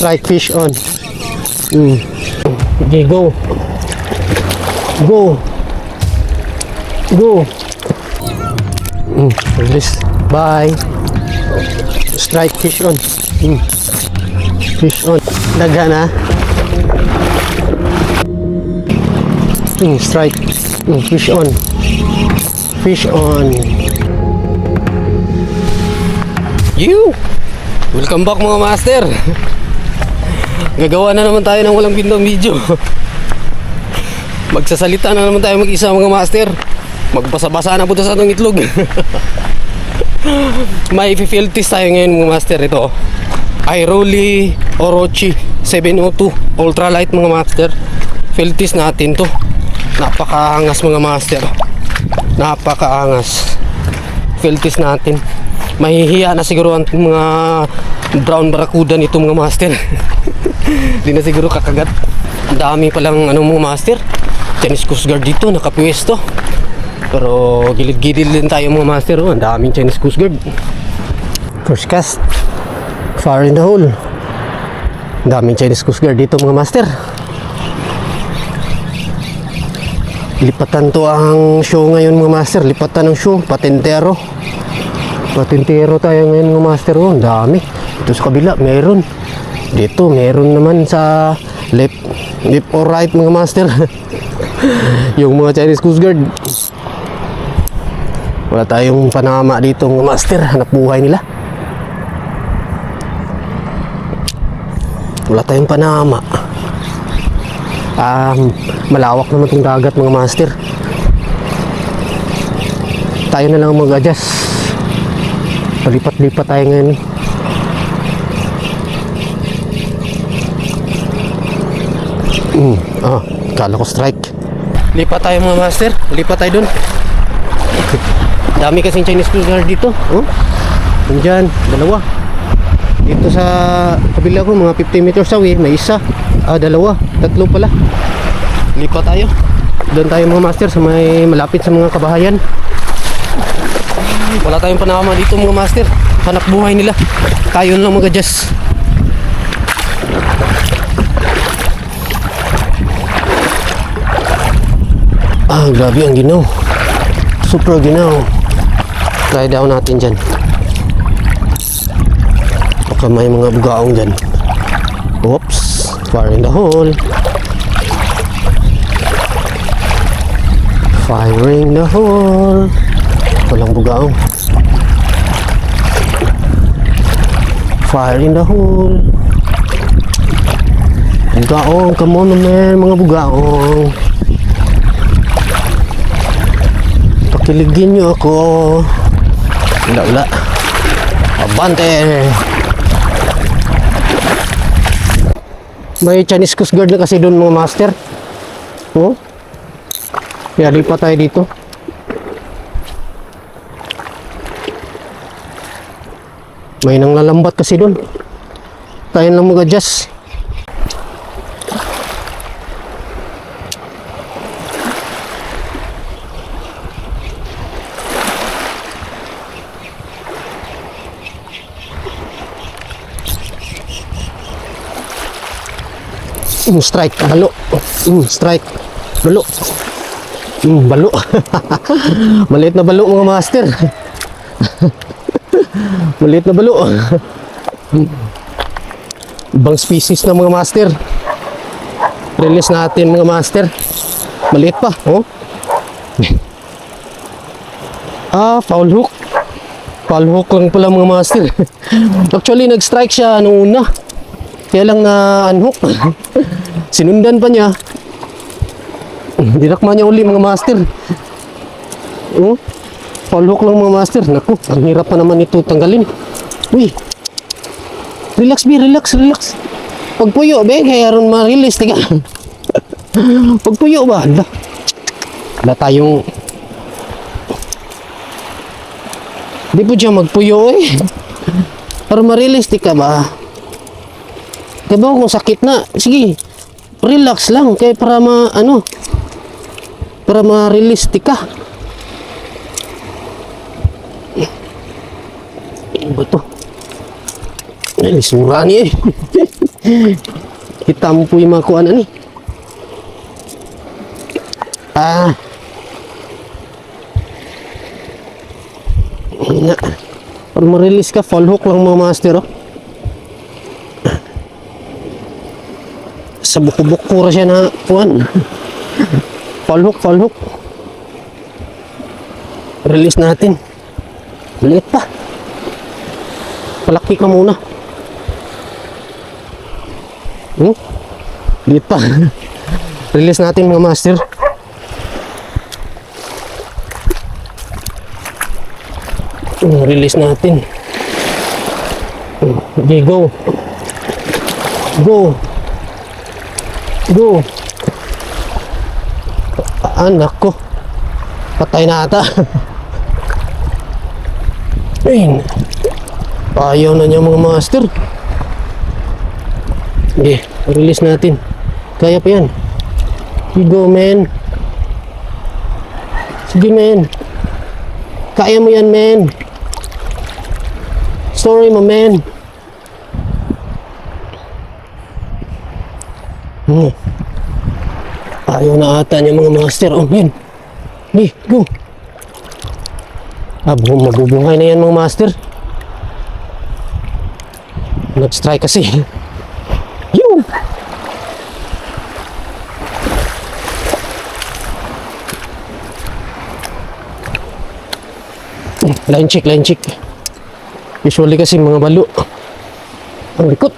strike fish on. Okay, go. Go. Go. Release. Bye. Strike fish on. Fish on. Daga na. Strike. Fish on. Fish on. You! Welcome back mga master. Gagawa na naman tayo ng walang bintang video. Magsasalita na naman tayo mag-isa mga master. Magbasa-basa na po sa atong itlog. May field test tayo ngayon mga master. Ito Iroli Orochi 702 ultralight mga master. Field test natin to. Napakaangas mga master. Napakaangas. Field test natin. Mahihiya na siguro ang mga brown barracuda nito mga master. Di na siguro kakagat. Ang dami palang mga master. Chinese Coast Guard dito nakapwesto. Pero gilid-gilid din tayo mga master. Ang daming Chinese Coast Guard. First cast. Fire in the hole. Ang daming Chinese Coast Guard dito mga master. Lipatan to ang show ngayon mga master. Lipatan ng show. Patintero. Patintero tayo ngayon mga master. Ang dami. Ito sa kabila meron. Dito meron naman sa left or right mga master. Yung mga Chinese Coast Guard. Wala tayong panama dito mga master. Hanap buhay nila. Wala tayong panama. Malawak naman itong dagat mga master. Tayo na lang mag-adjust. Palipat-lipat tayo ngayon. Kala ko strike. Lipat tayo mga master. Lipat tayo dun. Dami kasing Chinese Coast Guard dito. Nandyan, dalawa. Dito sa kabila ko, mga 50 meters away, may isa. Dalawa, tatlo pala. Lipat tayo. Doon tayo mga master sa may malapit sa mga kabahayan. Wala tayong panama dito mga master. Hanap buhay nila. Tayo lang mag-adjust. Grabe ang ginaw. Super ginaw. Try down natin dyan. Baka may mga bugaong dyan. Oops. Fire in the hole. Firing the hole. Walang bugaong. Fire in the hole. Bugaong. Come on man. Mga bugaong. Pakiligin nyo ako. Wala. Abante. May Chinese Coast Guard na kasi doon mga master. Kaya lipat tayo dito. May nang lalambat kasi doon. Tayo lang mag-adjust. Strike, balo. Strike, balo. Balo. Maliit na balo mga master. Maliit na balo. Ibang species na mga master. Release natin mga master. Maliit pa. Foul hook. Foul hook lang pala mga master. Actually nag-strike siya noong una. Kaya lang na unhook. Sinundan pa niya. Dinakma niya uli mga master. Foul hook lang mga master. Naku, ang hirap pa naman ito tanggalin. Uy. Relax be, relax. Pagpuyo be, kaya ron ma-release. Tiga. Pagpuyo ba? Wala tayong... Di po siya magpuyo para ma-release. Tika ba? Diba kung sakit na, sige, relax lang kaya para para ma-release tika. Ano ba ito? Ay, lisura niya Kita mo po yung mga kuan ani. Na. Para ma-release ka, fall hook lang mga master, oh. Sa buko-buko ra siya na kuan. Fall hook, fall hook. Release natin. Maliit pa. Palaki ka muna. Liit pa. Release natin mga master. Release natin. Okay, go. Go. Go. Anak ko. Patay na ata. Ayun. Ayaw na niya mga master. Okay, release natin. Kaya pa yan. Go, man. Sige, man. Kaya mo yan, man. Sorry, my man. Ayaw na ata niya mga master. Oh, yan. Hey, go. Mabubungay na yan mga master. Nag-strike kasi. Yun. Line check, line check. Usually kasi mga balo ang likot.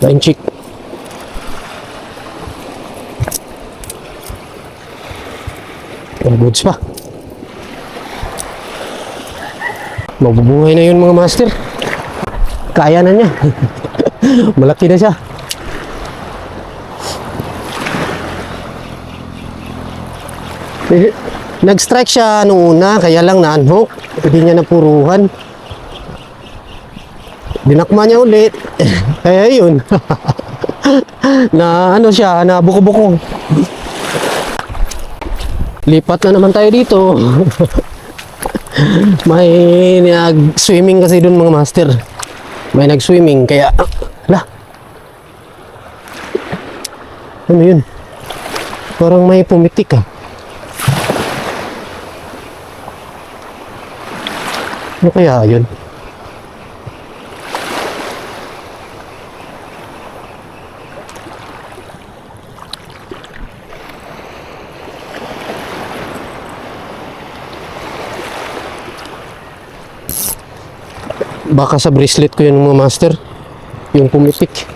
Line check. Ang goods pa. Mabubuhay na yun mga master. Kaya na niya. Malaki na siya. Nag-strike siya noong una, kaya lang na-unhook. Hindi niya napuruhan. Dinakma niya ulit. Kaya yun. Na ano siya, na buko-buko. Lipat na naman tayo dito. May nag-swimming kasi doon mga master. May nag-swimming, kaya... Ano yun? Parang may pumitik ah. Ano kaya yun? Baka sa bracelet ko yun mga master. Yung pumitik.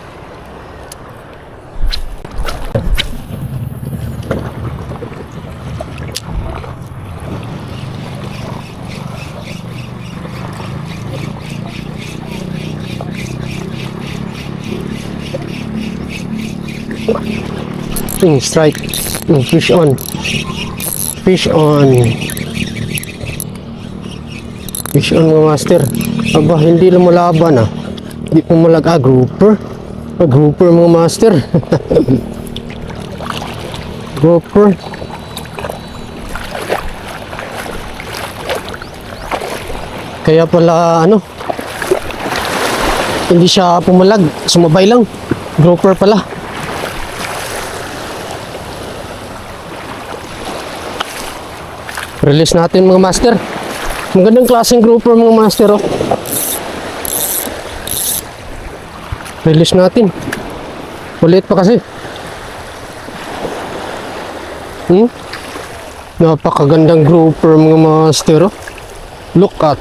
Strike. Fish on. Fish on. Fish on mga master. Aba, hindi lumalaban ah. Hindi pumalag. Grouper. Grouper mga master. Grouper. Kaya pala ano, hindi siya pumalag. Sumabay lang. Grouper pala. Release natin mga master. Magandang klaseng grouper mga master oh. Release natin. Ulit pa kasi. Napakagandang grouper mga master oh. Look at.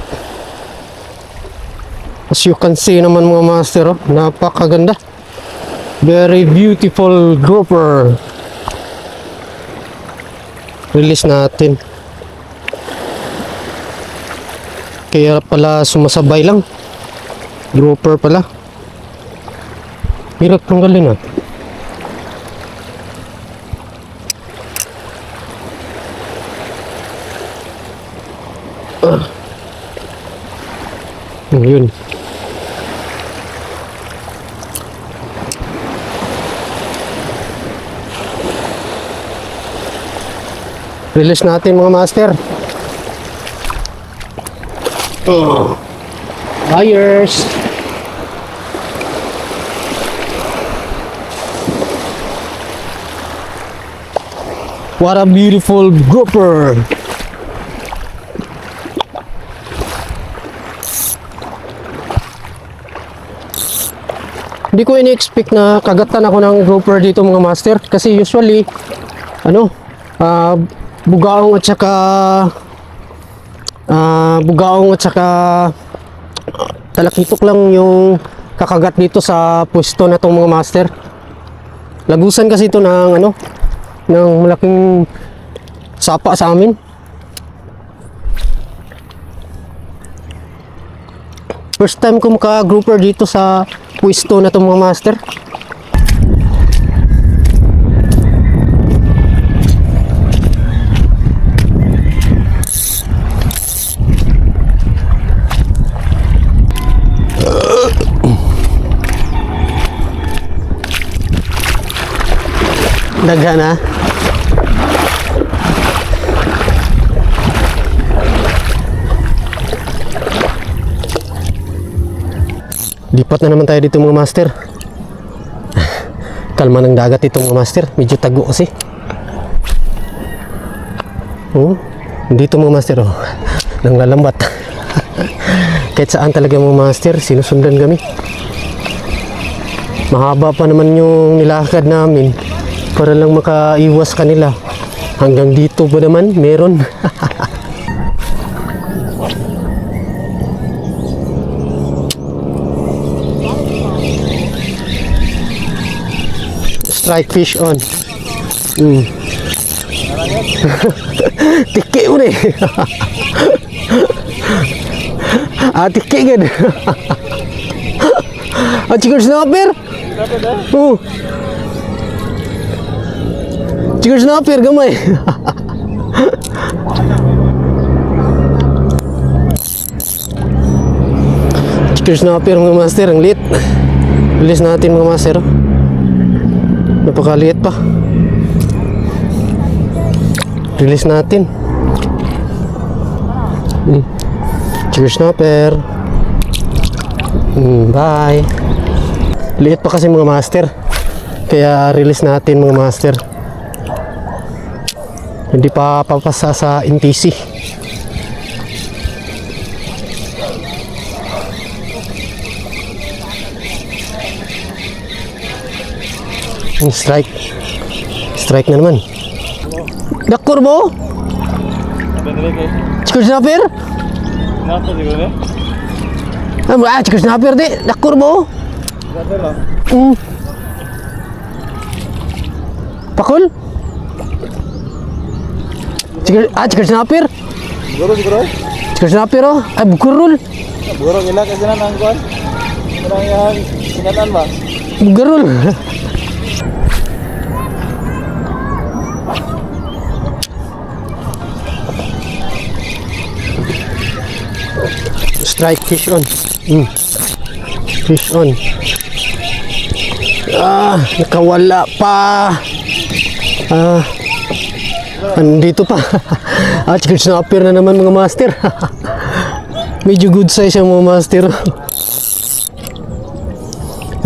As you can see naman mga master oh. Napakaganda. Very beautiful grouper. Release natin. Kaya pala sumasabay lang. Grouper pala. Hirap tanggalin ah. Yun. Release natin mga master. Buyers. What a beautiful grouper. Hindi ko ini-expect na kagatan ako ng grouper dito mga master. Kasi usually, bugaong at saka talakitok lang yung kakagat dito sa pwesto na itong mga master. Lagusan kasi ito ng ng malaking sapa sa amin. First time ko maka-grouper dito sa pwesto na itong mga master. Daga na. Lipat na naman tayo dito mga master. Kalma ng dagat ito mga master. Medyo tago kasi. Dito mga master nang lalambat. Kahit saan talaga mga master, sinusundan kami. Mahaba pa naman yung nilakad namin para lang makaiwas kanila. Hanggang dito ba naman meron. Strike fish on. Tiki mo rin. Tiki gan. Chicken snapper. Chicken snapper gamay. Chicken snapper mga master, ang liit. Release natin mga master. Napakaliit pa. Release natin. Chicken snapper. Bye. Liit pa kasi mga master. Kaya release natin mga master. Hindi pa papasa sa NTC. Strike na naman. Dakor mo? Chicken snapper? Chicken snapper di. Dakor mo? Pakul? Chicken snapper? Siguro. Chicken snapper ay bukurul. Burong ila kasi na nang kuan. Kurang yang singatan ba? Bukurul. Strike fish on. Fish on. Nakawala pa. Andito pa. Chicken snapper na naman mga master. Medyo good size yung mga master.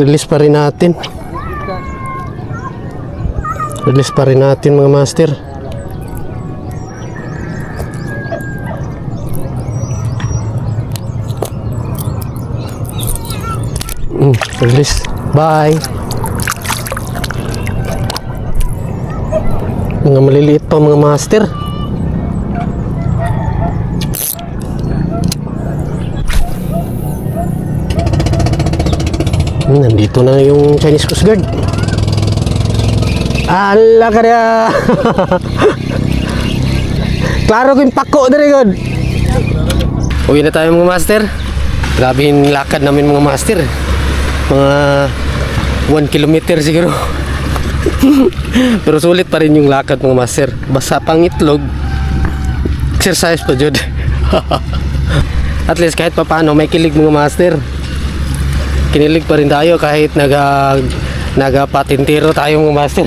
Release pa rin natin. Mga master. Release. Bye. Mga maliliit pa mga master. Nandito na yung Chinese Coast Guard. Ala ka na. Klaro ko yung pako na rin. Uwi na tayo mga master. Grabe yung lakad namin mga master. Mga 1 kilometer siguro. Pero sulit pa rin yung lakad mga master. Basta pang itlog, exercise pa jud. At least kahit pa paano may kilig mga master. Kinilig pa rin tayo kahit nagapatintero tayo mga master.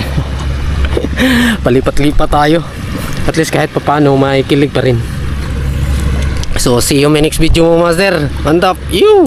Palipat-lipat tayo. At least kahit pa paano may kilig pa rin. So see you in my next video mga master. Mantap. You.